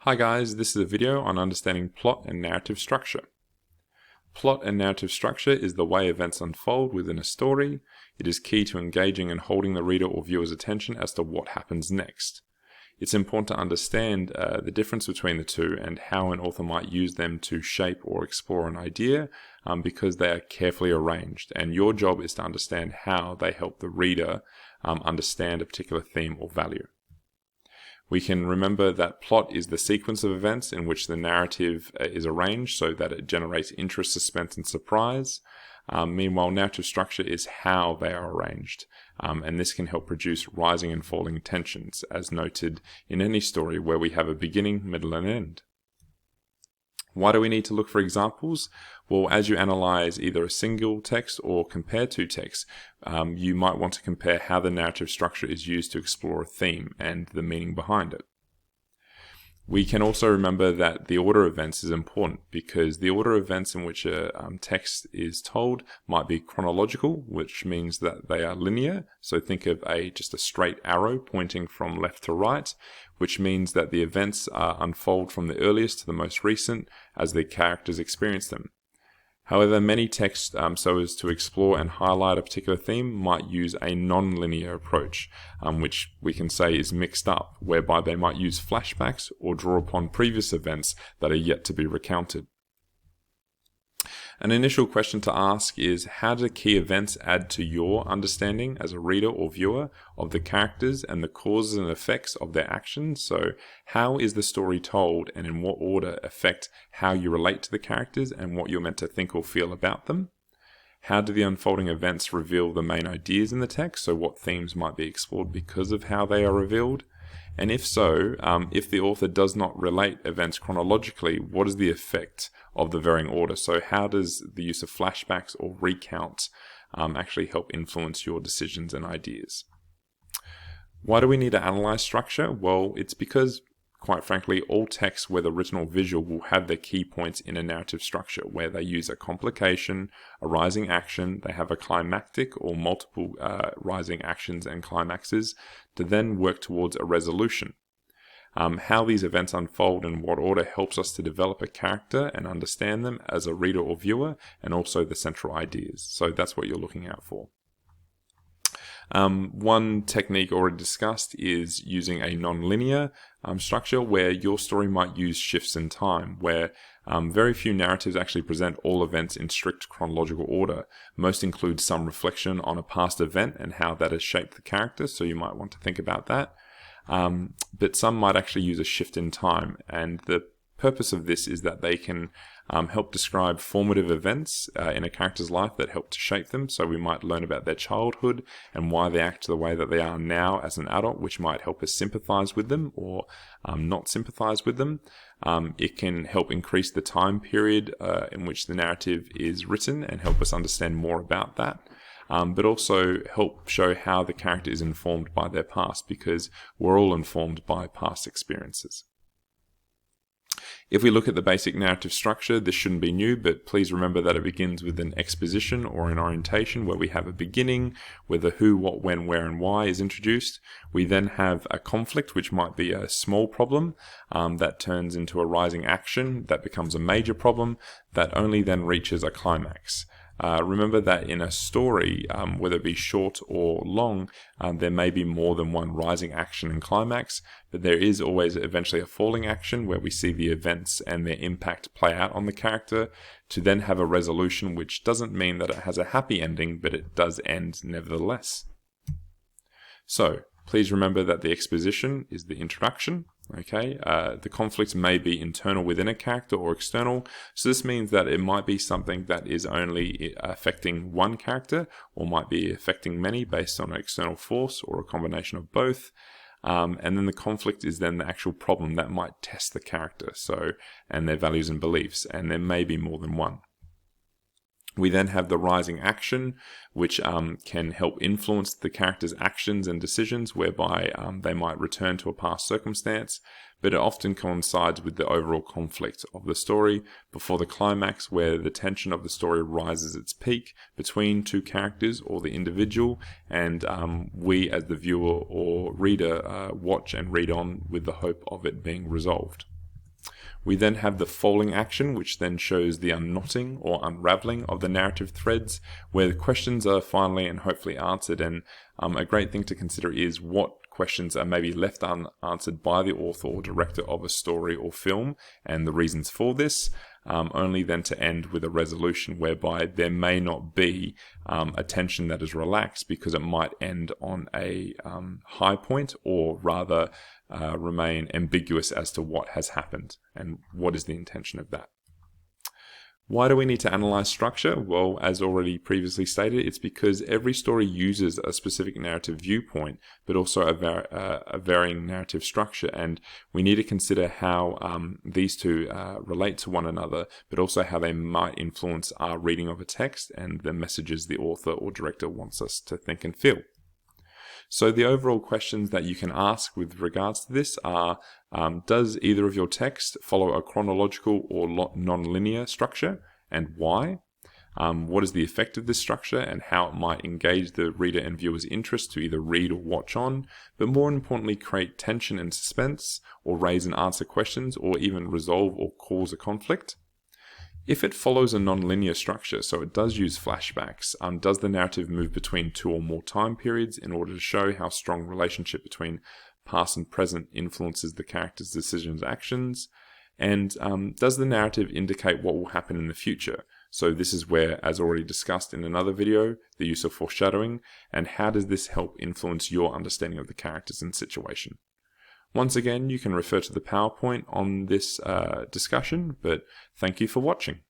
Hi guys, this is a video on understanding plot and narrative structure. Plot and narrative structure is the way events unfold within a story. It is key to engaging and holding the reader or viewer's attention as to what happens next. It's important to understand the difference between the two and how an author might use them to shape or explore an idea because they are carefully arranged, and your job is to understand how they help the reader understand a particular theme or value. We can remember that plot is the sequence of events in which the narrative is arranged so that it generates interest, suspense, and surprise. Meanwhile, narrative structure is how they are arranged, and this can help produce rising and falling tensions, as noted in any story where we have a beginning, middle, and end. Why do we need to look for examples? Well, as you analyze either a single text or compare two texts, you might want to compare how the narrative structure is used to explore a theme and the meaning behind it. We can also remember that the order of events is important because the order of events in which a text is told might be chronological, which means that they are linear. So think of just a straight arrow pointing from left to right, which means that the events unfold from the earliest to the most recent as the characters experience them. However, many texts, so as to explore and highlight a particular theme, might use a non-linear approach, which we can say is mixed up, whereby they might use flashbacks or draw upon previous events that are yet to be recounted. An initial question to ask is, how do key events add to your understanding as a reader or viewer of the characters and the causes and effects of their actions? So how is the story told, and in what order affect how you relate to the characters and what you're meant to think or feel about them? How do the unfolding events reveal the main ideas in the text? So what themes might be explored because of how they are revealed? And if so, if the author does not relate events chronologically, what is the effect of the varying order? So how does the use of flashbacks or recounts actually help influence your decisions and ideas? Why do we need to analyze structure? Well, it's because, quite frankly, all texts, whether written or visual, will have their key points in a narrative structure where they use a complication, a rising action, they have a climactic or multiple rising actions and climaxes to then work towards a resolution. How these events unfold and what order helps us to develop a character and understand them as a reader or viewer, and also the central ideas. So that's what you're looking out for. One technique already discussed is using a non-linear structure where your story might use shifts in time, where very few narratives actually present all events in strict chronological order. Most include some reflection on a past event and how that has shaped the character, so you might want to think about that. But some might actually use a shift in time, and the purpose of this is that they can help describe formative events in a character's life that help to shape them. So we might learn about their childhood and why they act the way that they are now as an adult, which might help us sympathize with them or not sympathize with them. It can help increase the time period in which the narrative is written and help us understand more about that. But also help show how the character is informed by their past, because we're all informed by past experiences. If we look at the basic narrative structure, this shouldn't be new, but please remember that it begins with an exposition or an orientation where we have a beginning, where the who, what, when, where, and why is introduced. We then have a conflict, which might be a small problem that turns into a rising action that becomes a major problem that only then reaches a climax. Remember that in a story, whether it be short or long, there may be more than one rising action and climax, but there is always eventually a falling action where we see the events and their impact play out on the character, to then have a resolution, which doesn't mean that it has a happy ending, but it does end nevertheless. So please remember that the exposition is the introduction. Okay, the conflict may be internal within a character or external, so this means that it might be something that is only affecting one character or might be affecting many based on an external force or a combination of both. And then the conflict is then the actual problem that might test the character, and their values and beliefs, and there may be more than one. We then have the rising action, which can help influence the character's actions and decisions, whereby they might return to a past circumstance, but it often coincides with the overall conflict of the story before the climax, where the tension of the story rises its peak between two characters or the individual, and we as the viewer or reader watch and read on with the hope of it being resolved. We then have the folding action, which then shows the unknotting or unraveling of the narrative threads, where the questions are finally and hopefully answered. And a great thing to consider is what questions are maybe left unanswered by the author or director of a story or film, and the reasons for this, only then to end with a resolution whereby there may not be a tension that is relaxed, because it might end on a high point, or rather remain ambiguous as to what has happened and what is the intention of that. Why do we need to analyze structure? Well, as already previously stated, it's because every story uses a specific narrative viewpoint, but also a varying narrative structure, and we need to consider how these two relate to one another, but also how they might influence our reading of a text and the messages the author or director wants us to think and feel. So the overall questions that you can ask with regards to this are, does either of your texts follow a chronological or non-linear structure, and why? What is the effect of this structure and how it might engage the reader and viewer's interest to either read or watch on, but more importantly create tension and suspense, or raise and answer questions, or even resolve or cause a conflict? If it follows a non-linear structure, so it does use flashbacks, does the narrative move between two or more time periods in order to show how strong relationship between past and present influences the character's decisions and actions? And does the narrative indicate what will happen in the future? So this is where, as already discussed in another video, the use of foreshadowing, and how does this help influence your understanding of the characters and situation? Once again, you can refer to the PowerPoint on this discussion, but thank you for watching.